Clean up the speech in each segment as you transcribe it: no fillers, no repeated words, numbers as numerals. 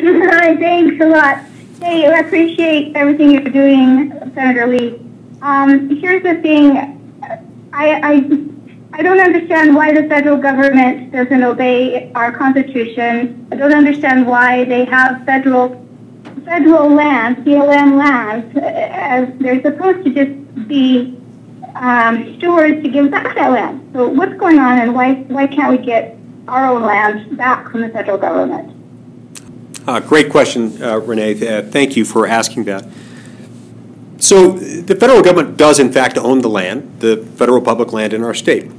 Hi, thanks a lot. Hey, I appreciate everything you're doing, Senator Lee. Here's the thing. I don't understand why the federal government doesn't obey our Constitution. I don't understand why they have federal land, CLM lands, as they're supposed to just be stewards to give back that land. So what's going on, and why can't we get our own land back from the federal government? Great question, Renee. Thank you for asking that. So the federal government does, in fact, own the land, the federal public land in our state.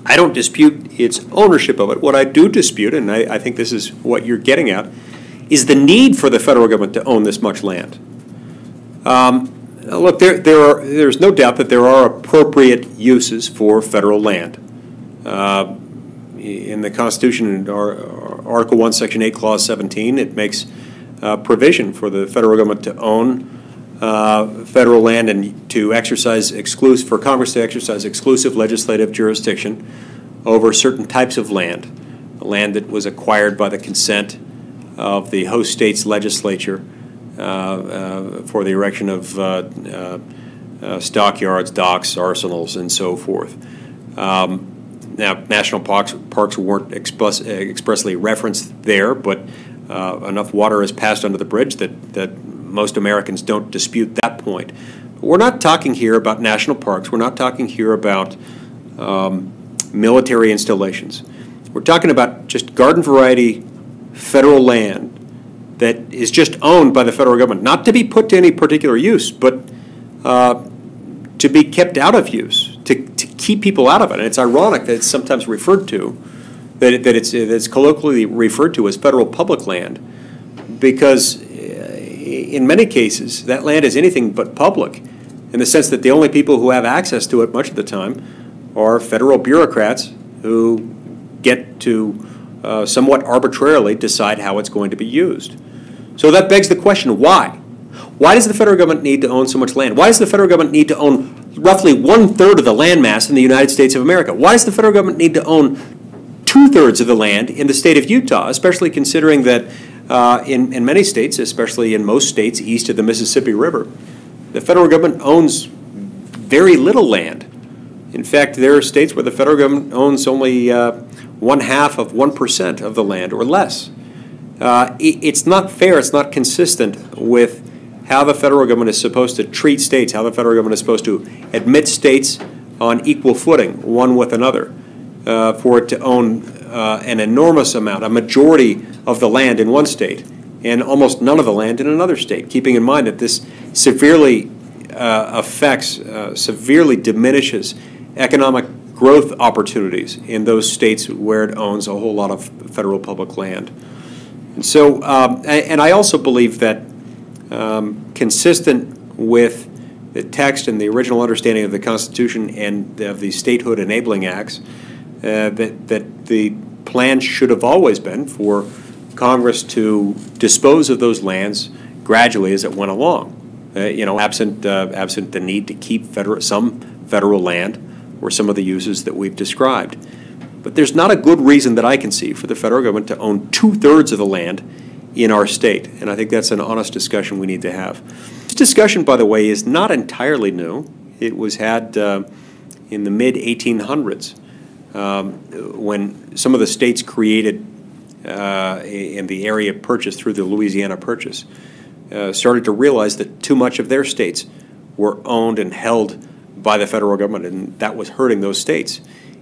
I don't dispute its ownership of it. What I do dispute, and I think this is what you're getting at, is the need for the federal government to own this much land. Look, there's no doubt that there are appropriate uses for federal land. In the Constitution, in Article 1, Section 8, Clause 17, it makes provision for the federal government to own federal land and to exercise for Congress to exercise exclusive legislative jurisdiction over certain types of land that was acquired by the consent of the host state's legislature for the erection of stockyards, docks, arsenals, and so forth. Now, national parks weren't expressly referenced there, but enough water has passed under the bridge that most Americans don't dispute that point. But we're not talking here about national parks. We're not talking here about military installations. We're talking about just garden variety federal land that is just owned by the federal government, not to be put to any particular use, but to be kept out of use, to keep people out of it. And it's ironic that it's sometimes referred to, that it's colloquially referred to as federal public land, because in many cases that land is anything but public, in the sense that the only people who have access to it much of the time are federal bureaucrats who get to somewhat arbitrarily decide how it's going to be used. So that begs the question, why? Why does the federal government need to own so much land? Why does the federal government need to own roughly 1/3 of the landmass in the United States of America? Why does the federal government need to own 2/3 of the land in the state of Utah, especially considering that in many states, especially in most states east of the Mississippi River, the federal government owns very little land. In fact, there are states where the federal government owns only 1/2 of 1% of the land or less. It's not fair, it's not consistent with how the federal government is supposed to treat states, how the federal government is supposed to admit states on equal footing, one with another, for it to own an enormous amount, a majority of the land in one state, and almost none of the land in another state, keeping in mind that this severely severely diminishes economic growth opportunities in those states where it owns a whole lot of federal public land. And so, and I also believe that consistent with the text and the original understanding of the Constitution and of the Statehood Enabling Acts, that the plan should have always been for Congress to dispose of those lands gradually as it went along. Absent the need to keep some federal land or some of the uses that we've described. But there's not a good reason that I can see for the federal government to own 2/3 of the land in our state, and I think that's an honest discussion we need to have. This discussion, by the way, is not entirely new. It was had in the mid-1800s when some of the states created in the area purchased through the Louisiana Purchase started to realize that too much of their states were owned and held by the federal government, and that was hurting those states.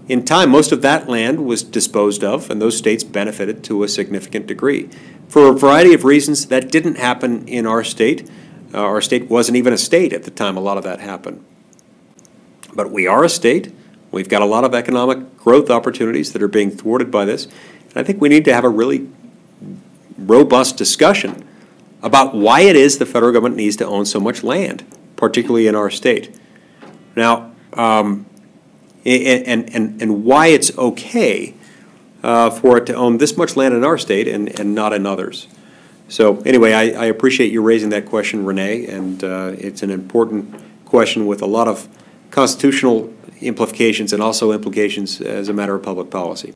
In time, most of that land was disposed of, and those states benefited to a significant degree. For a variety of reasons, that didn't happen in our state. Our state wasn't even a state at the time a lot of that happened. But we are a state. We've got a lot of economic growth opportunities that are being thwarted by this. And I think we need to have a really robust discussion about why it is the federal government needs to own so much land, particularly in our state. Now, and why it's okay for it to own this much land in our state and not in others. So anyway, I appreciate you raising that question, Renee, and it's an important question with a lot of constitutional implications and also implications as a matter of public policy.